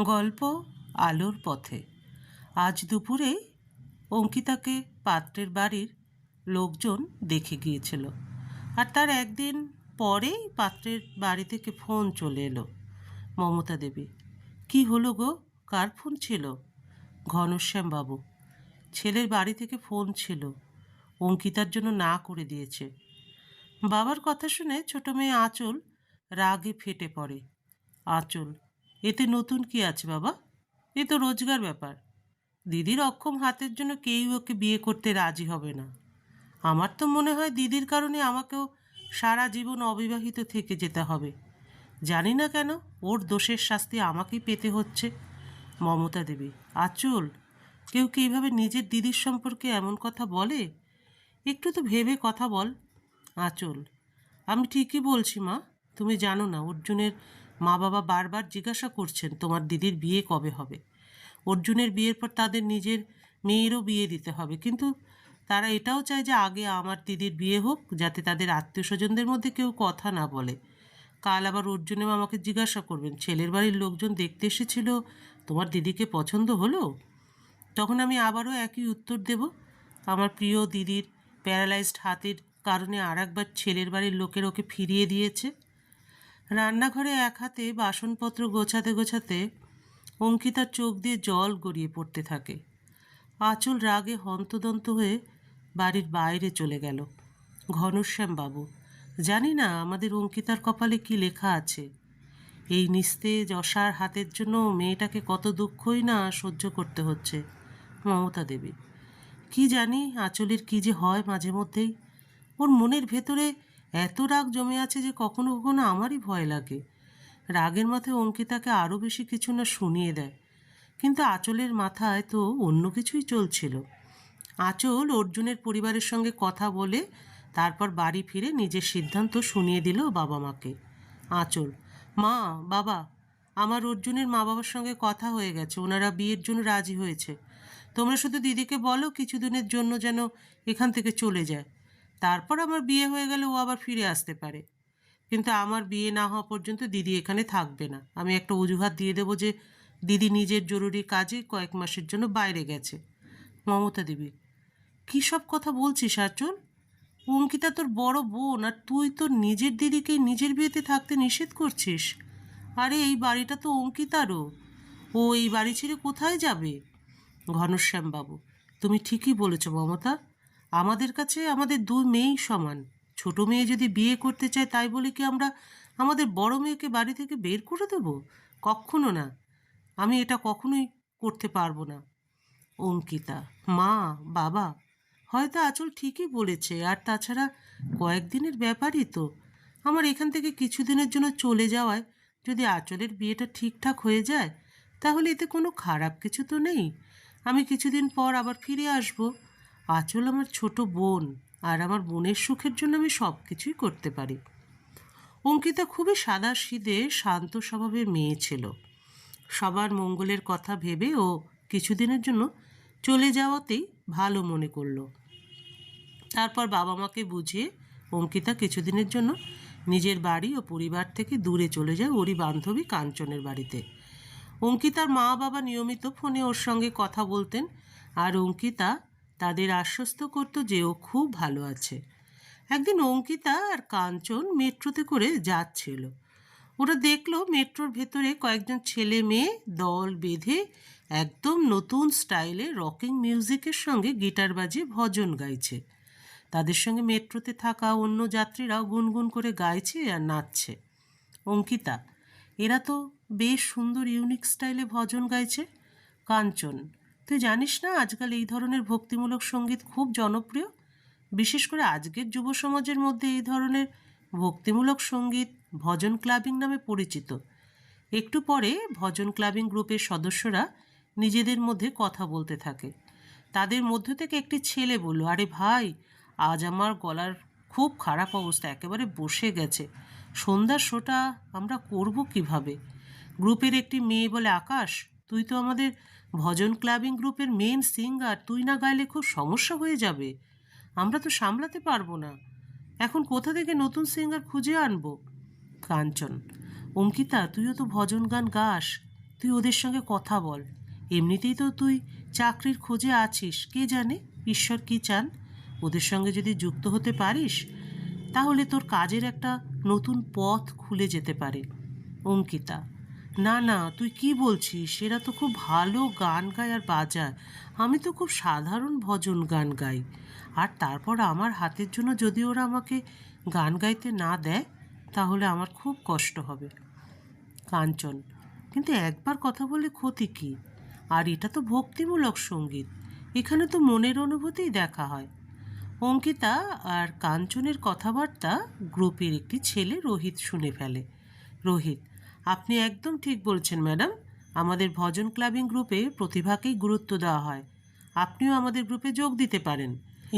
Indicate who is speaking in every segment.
Speaker 1: গল্প আলোর পথে। আজ দুপুরে অঙ্কিতাকে পাত্রের বাড়ির লোকজন দেখে গিয়েছিল, আর তার একদিন পরেই পাত্রের বাড়ি থেকে ফোন চলে এলো। মমতা দেবী: কি হলো গো, কার ফোন ছিল? ঘনশ্যাম বাবু: ছেলের বাড়ি থেকে ফোন ছিল, অঙ্কিতার জন্য না করে দিয়েছে। বাবার কথা শুনে ছোট মেয়ে আঁচল রাগে ফেটে পড়ে। আঁচল: এতে নতুন কি আছে বাবা? এ তো রোজগার ব্যাপার। দিদির অক্ষম হাতের জন্য কেউ ওকে বিয়ে করতে রাজি হবে না। আমার তো মনে হয় দিদির কারণে আমাকেও সারা জীবন অবিবাহিত থেকে যেতে হবে। জানি না কেন ওর দোষের শাস্তি আমাকেই পেতে হচ্ছে। মমতা দেবী: আঁচল, কেউ কি এইভাবে নিজের দিদির সম্পর্কে এমন কথা বলে? একটু তো ভেবে কথা বল। আঁচল: আমি ঠিকই বলছি মা, তুমি জানো না অর্জুনের মা বাবা বারবার জিজ্ঞাসা করছেন তোমার দিদির বিয়ে কবে হবে। অর্জুনের বিয়ের পর তাদের নিজের মেয়েরও বিয়ে দিতে হবে, কিন্তু তারা এটাও চায় যে আগে আমার দিদির বিয়ে হোক, যাতে তাদের আত্মীয় স্বজনদের মধ্যে কেউ কথা না বলে। কাল আবার অর্জুনেও আমাকে জিজ্ঞাসা করবেন, ছেলের বাড়ির লোকজন দেখতে এসেছিল, তোমার দিদিকে পছন্দ হলো? তখন আমি আবারও একই উত্তর দেব, আমার প্রিয় দিদির প্যারালাইজড হাতের কারণে আর একবার ছেলের বাড়ির লোকের ওকে ফিরিয়ে দিয়েছে। রান্নাঘরে এক হাতে বাসনপত্র গোছাতে গোছাতে অঙ্কিতার চোখ দিয়ে জল গড়িয়ে পড়তে থাকে। আঁচল রাগে হন্তদন্ত হয়ে বাড়ির বাইরে চলে গেল। ঘনশ্যাম বাবু: জানি না আমাদের অঙ্কিতার কপালে কি লেখা আছে। এই নিস্তেজ অসার হাতের জন্য মেয়েটাকে কত দুঃখই না সহ্য করতে হচ্ছে। মমতা দেবী: কি জানি আঁচলের কি যে হয় মাঝে মধ্যেই। ওর মনের ভেতরে এত রাগ জমে আছে যে কখনো কখনো আমারই ভয় লাগে। রাগের মাথায় অঙ্কিতাকে আরও বেশি কিছু না শুনিয়ে দেয়, কিন্তু আঁচলের মাথায় তো অন্য কিছুই চলছিল। আঁচল অর্জুনের পরিবারের সঙ্গে কথা বলে তারপর বাড়ি ফিরে নিজের সিদ্ধান্ত শুনিয়ে দিল বাবা মাকে। আঁচল: মা, বাবা, আমার অর্জুনের মা বাবার সঙ্গে কথা হয়ে গেছে, ওনারা বিয়ের জন্য রাজি হয়েছে। তোমরা শুধু দিদিকে বলো কিছুদিনের জন্য যেন এখান থেকে চলে যায়, তারপর আমার বিয়ে হয়ে গেলে ও আবার ফিরে আসতে পারে। কিন্তু আমার বিয়ে না হওয়া পর্যন্ত দিদি এখানে থাকবে না। আমি একটা অজুহাত দিয়ে দেবো যে দিদি নিজের জরুরি কাজে কয়েক মাসের জন্য বাইরে গেছে। মমতা দেবী: কী সব কথা বলছিস আঁচল? অঙ্কিতা তোর বড় বোন, আর তুই তোর নিজের দিদিকে নিজের বিয়েতে থাকতে নিষেধ করছিস? আরে এই বাড়িটা তো অঙ্কিতারও, ও এই বাড়ি ছেড়ে কোথায় যাবে? ঘনশ্যাম বাবু: তুমি ঠিকই বলেছ মমতা, আমাদের কাছে আমাদের দুই মেয়েই সমান। ছোট মেয়ে যদি বিয়ে করতে চায় তাই বলে কি আমরা আমাদের বড় মেয়েকে বাড়ি থেকে বের করে দেব? কখনো না, আমি এটা কখনোই করতে পারবো না। অঙ্কিতা: মা, বাবা, হয়তো আঁচল ঠিকই বলেছে, আর তাছাড়া কয়েকদিনের ব্যাপারই তো। আমার এখান থেকে কিছুদিনের জন্য চলে যাওয়ায় যদি আঁচলের বিয়েটা ঠিকঠাক হয়ে যায় তাহলে এতে কোনো খারাপ কিছু তো নেই। আমি কিছুদিন পর আবার ফিরে আসব। আঁচল আমার ছোট বোন, আর আমার বোনের সুখের জন্য আমি সব কিছুই করতে পারি। অঙ্কিতা খুবই সাদাসিধে শান্ত স্বভাবের মেয়ে ছিল। সবার মঙ্গলের কথা ভেবে ও কিছুদিনের জন্য চলে যাওয়াতেই ভালো মনে করল। তারপর বাবা মাকে বুঝিয়ে অঙ্কিতা কিছুদিনের জন্য নিজের বাড়ি ও পরিবার থেকে দূরে চলে যায় ওরই বান্ধবী কাঞ্চনের বাড়িতে। অঙ্কিতার মা বাবা নিয়মিত ফোনে ওর সঙ্গে কথা বলতেন, আর অঙ্কিতা তাদের আশ্বস্ত করত যে ও খুব ভালো আছে। একদিন অঙ্কিতা আর কাঞ্চন মেট্রোতে করে যাচ্ছিল। ওরা দেখলো মেট্রোর ভেতরে কয়েকজন ছেলে মেয়ে দল বেঁধে একদম নতুন স্টাইলে রকিং মিউজিকের সঙ্গে গিটার বাজিয়ে ভজন গাইছে। তাদের সঙ্গে মেট্রোতে থাকা অন্য যাত্রীরাও গুনগুন করে গাইছে আর নাচছে। অঙ্কিতা: এরা তো বেশ সুন্দর ইউনিক স্টাইলে ভজন গাইছে। কাঞ্চন: তুই জানিস না আজকাল এই ধরনের ভক্তিমূলক সঙ্গীত খুব জনপ্রিয়, বিশেষ করে আজকের যুব সমাজের মধ্যে এই ধরনের ভক্তিমূলক সঙ্গীত ভজন ক্লাবিং নামে পরিচিত। একটু পরে ভজন ক্লাবিং গ্রুপের সদস্যরা নিজেদের মধ্যে কথা বলতে থাকে। তাদের মধ্য থেকে একটি ছেলে বলল, আরে ভাই, আজ আমার গলার খুব খারাপ অবস্থা, একেবারে বসে গেছে। সন্ধ্যার শোটা আমরা করব কিভাবে? গ্রুপের একটি মেয়ে বলে, আকাশ, তুই তো আমাদের ভজন ক্লাবিং গ্রুপের মেন সিঙ্গার, তুই না গাইলে খুব সমস্যা হয়ে যাবে, আমরা তো সামলাতে পারবো না। এখন কোথা থেকে নতুন সিঙ্গার খুঁজে আনবো? কাঞ্চন: অঙ্কিতা, তুইও তো ভজন গান গাস, তুই ওদের সঙ্গে কথা বল। এমনিতেই তো তুই চাকরির খোঁজে আছিস, কে জানে ঈশ্বর কি চান। ওদের সঙ্গে যদি যুক্ত হতে পারিস তাহলে তোর কাজের একটা নতুন পথ খুলে যেতে পারে। অঙ্কিতা: না না, তুই কি বলছিস? এরা তো খুব ভালো গান গায় আর বাজায়। আমি তো খুব সাধারণ ভজন গান গাই। আর তারপর আমার হাতের জন্য যদি ওরা আমাকে গান গাইতে না দেয় তাহলে আমার খুব কষ্ট হবে। কাঞ্চন: কিন্তু একবার কথা বলে ক্ষতি কী? আর এটা তো ভক্তিমূলক সঙ্গীত, এখানে তো মনের অনুভূতিই দেখা হয়। অঙ্কিতা আর কাঞ্চনের কথাবার্তা গ্রুপের একটি ছেলে রোহিত শুনে ফেলে। রোহিত: আপনি একদম ঠিক বলছেন ম্যাডাম। আমাদের ভজন ক্লাবিং গ্রুপে প্রতিভাকেই গুরুত্ব দেওয়া হয়। আপনিও আমাদের গ্রুপে যোগ দিতে পারেন।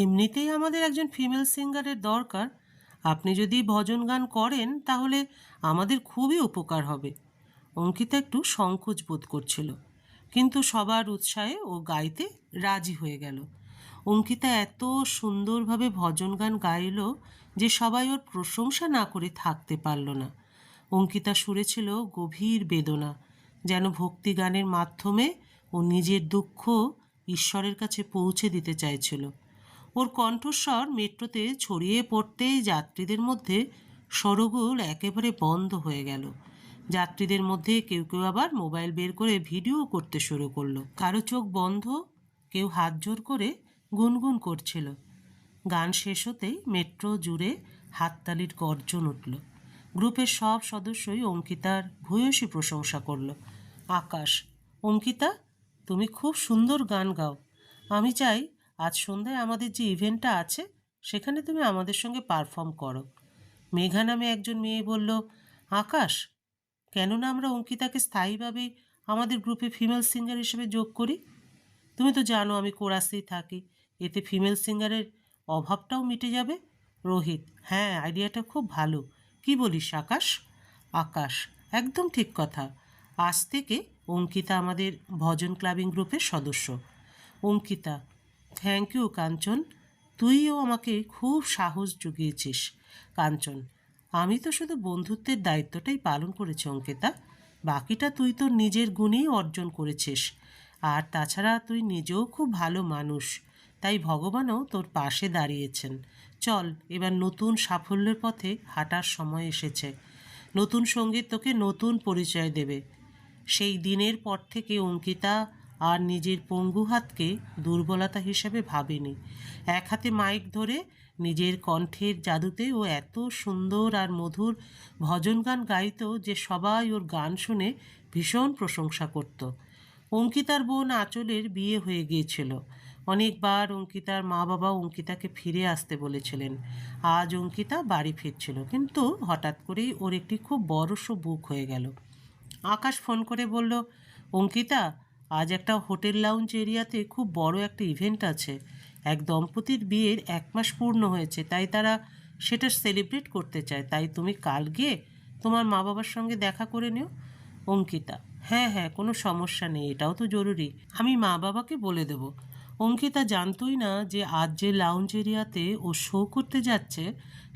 Speaker 1: এমনিতেই আমাদের একজন ফিমেল সিঙ্গারের দরকার। আপনি যদি ভজন গান করেন তাহলে আমাদের খুবই উপকার হবে। অঙ্কিতা একটু সংকোচ বোধ করছিল, কিন্তু সবার উৎসাহে ও গাইতে রাজি হয়ে গেল। অঙ্কিতা এত সুন্দরভাবে ভজন গান গাইল যে সবাই ওর প্রশংসা না করে থাকতে পারল না। অঙ্কিতা সুরে ছিল গভীর বেদনা, যেন ভক্তি গানের মাধ্যমে ও নিজের দুঃখ ঈশ্বরের কাছে পৌঁছে দিতে চাইছিল। ওর কণ্ঠস্বর মেট্রোতে ছড়িয়ে পড়তেই যাত্রীদের মধ্যে সরগোল একেবারে বন্ধ হয়ে গেল। যাত্রীদের মধ্যে কেউ কেউ আবার মোবাইল বের করে ভিডিও করতে শুরু করলো। কারো চোখ বন্ধ, কেউ হাত জোর করে গুনগুন করছিল। গান শেষ হতেই মেট্রো জুড়ে হাততালির গর্জন উঠল। গ্রুপের সব সদস্যই অঙ্কিতার ভূয়সী প্রশংসা করল। আকাশ: অঙ্কিতা, তুমি খুব সুন্দর গান গাও। আমি চাই আজ সন্ধ্যায় আমাদের যে ইভেন্টটা আছে সেখানে তুমি আমাদের সঙ্গে পারফর্ম করো। মেঘা নামে একজন মেয়ে বলল, আকাশ, কেননা আমরা অঙ্কিতাকে স্থায়ীভাবে আমাদের গ্রুপে ফিমেল সিঙ্গার হিসেবে যোগ করি। তুমি তো জানো আমি কোরাসেই থাকি, এতে ফিমেল সিঙ্গারের অভাবটাও মিটে যাবে। রোহিত: হ্যাঁ, আইডিয়াটা খুব ভালো। কি বলিস আকাশ? আকাশ: একদম ঠিক কথা। আজ থেকে অঙ্কিতা আমাদের ভজন ক্লাবিং গ্রুপের সদস্য। অঙ্কিতা: থ্যাংক ইউ কাঞ্চন, তুইও আমাকে খুব সাহস জুগিয়েছিস। কাঞ্চন: আমি তো শুধু বন্ধুত্বের দায়িত্বটাই পালন করেছি অঙ্কিতা, বাকিটা তুই তোর নিজের গুণেই অর্জন করেছিস। আর তাছাড়া তুই নিজেও খুব ভালো মানুষ, তাই ভগবানও তোর পাশে দাঁড়িয়েছেন। চল, এবার নতুন সাফল্যের পথে হাঁটার সময় এসেছে। নতুন সঙ্গীত তোকে নতুন পরিচয় দেবে। সেই দিনের পর থেকে অঙ্কিতা আর নিজের পঙ্গু হাতকে দুর্বলতা হিসেবে ভাবেনি। এক হাতে মাইক ধরে নিজের কণ্ঠের জাদুতে ও এত সুন্দর আর মধুর ভজন গান গাইত যে সবাই ওর গান শুনে ভীষণ প্রশংসা করত। অঙ্কিতার বোন আঁচলের বিয়ে হয়ে গিয়েছিল। অনেকবার অঙ্কিতার মা বাবা অঙ্কিতাকে ফিরে আসতে বলেছিলেন। আজ অঙ্কিতা বাড়ি ফিরছিল, কিন্তু হঠাৎ করেই ওর একটি খুব বড়সড় বুক হয়ে গেল। আকাশ ফোন করে বলল, অঙ্কিতা, আজ একটা হোটেল লাউঞ্জ এরিয়াতে খুব বড় একটা ইভেন্ট আছে। এক দম্পতির বিয়ের 1 মাস পূর্ণ হয়েছে, তাই তারা সেটা সেলিব্রেট করতে চায়। তাই তুমি কাল গিয়ে তোমার মা বাবার সঙ্গে দেখা করে নিও। অঙ্কিতা: হ্যাঁ হ্যাঁ, কোনো সমস্যা নেই, এটাও তো জরুরি, আমি মা বাবাকে বলে দেব। অঙ্কিতা জানতই না যে আজ যে লাউঞ্জ এরিয়াতে ও শো করতে যাচ্ছে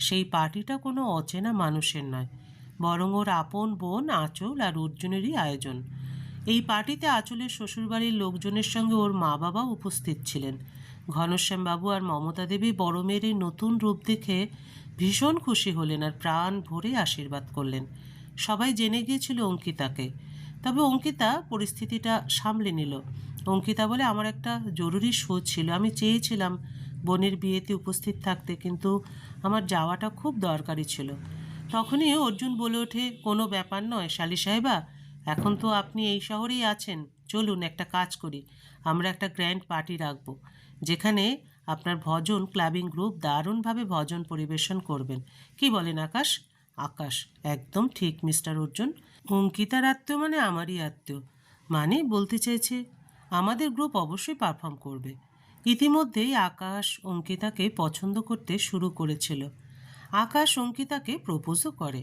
Speaker 1: সেই পার্টিটা কোনো অচেনা মানুষের নয়, বরং ওর আপন বোন আঁচল আর অর্জুনেরই আয়োজন। এই পার্টিতে আঁচলের শ্বশুরবাড়ির লোকজনের সঙ্গে ওর মা বাবা উপস্থিত ছিলেন। ঘনশ্যামবাবু আর মমতা দেবী বড় মেয়ের এই নতুন রূপ দেখে ভীষণ খুশি হলেন আর প্রাণ ভরে আশীর্বাদ করলেন। সবাই জেনে গিয়েছিল অঙ্কিতাকে, তবে অঙ্কিতা পরিস্থিতিটা সামলে নিল। অঙ্কিতা বলে, আমার একটা জরুরি শো ছিল, আমি চেয়েছিলাম বোনের বিয়েতে উপস্থিত থাকতে, কিন্তু আমার যাওয়াটা খুব দরকারি ছিল। তখনই অর্জুন বলে ওঠে, কোনো ব্যাপার নয় শালি সাহেবা, এখন তো আপনি এই শহরেই আছেন, চলুন একটা কাজ করি, আমরা একটা গ্র্যান্ড পার্টি রাখবো যেখানে আপনার ভজন ক্লাবিং গ্রুপ দারুণভাবে ভজন পরিবেশন করবেন। কি বলেন আকাশ? আকাশ: একদম ঠিক মিস্টার অর্জুন, অঙ্কিতার আত্মীয় মানে আমারই আত্মীয়, মানে বলতে চাইছে আমাদের গ্রুপ অবশ্যই পারফর্ম করবে। ইতিমধ্যেই আকাশ অঙ্কিতাকে পছন্দ করতে শুরু করেছিল। আকাশ অঙ্কিতাকে প্রপোজও করে।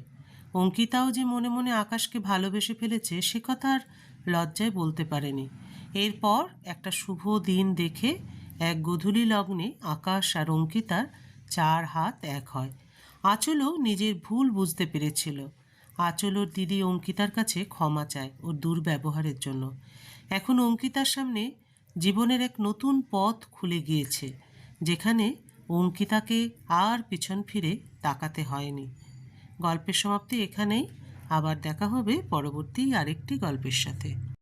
Speaker 1: অঙ্কিতাও যে মনে মনে আকাশকে ভালোবেসে ফেলেছে সে কথা আর লজ্জায় বলতে পারেনি। এরপর একটা শুভ দিন দেখে এক গোধূলি লগ্নে আকাশ আর অঙ্কিতার 4 হাত এক হয়। আঁচলও নিজের ভুল বুঝতে পেরেছিল। আঁচল ওর দিদি অঙ্কিতার কাছে ক্ষমা চায় ওর দুর্ব্যবহারের জন্য। এখন অঙ্কিতার সামনে জীবনের এক নতুন পথ খুলে গিয়েছে, যেখানে অঙ্কিতাকে আর পিছন ফিরে তাকাতে হয়নি। গল্পের সমাপ্তি এখানেই। আবার দেখা হবে পরবর্তী আরেকটি গল্পের সাথে।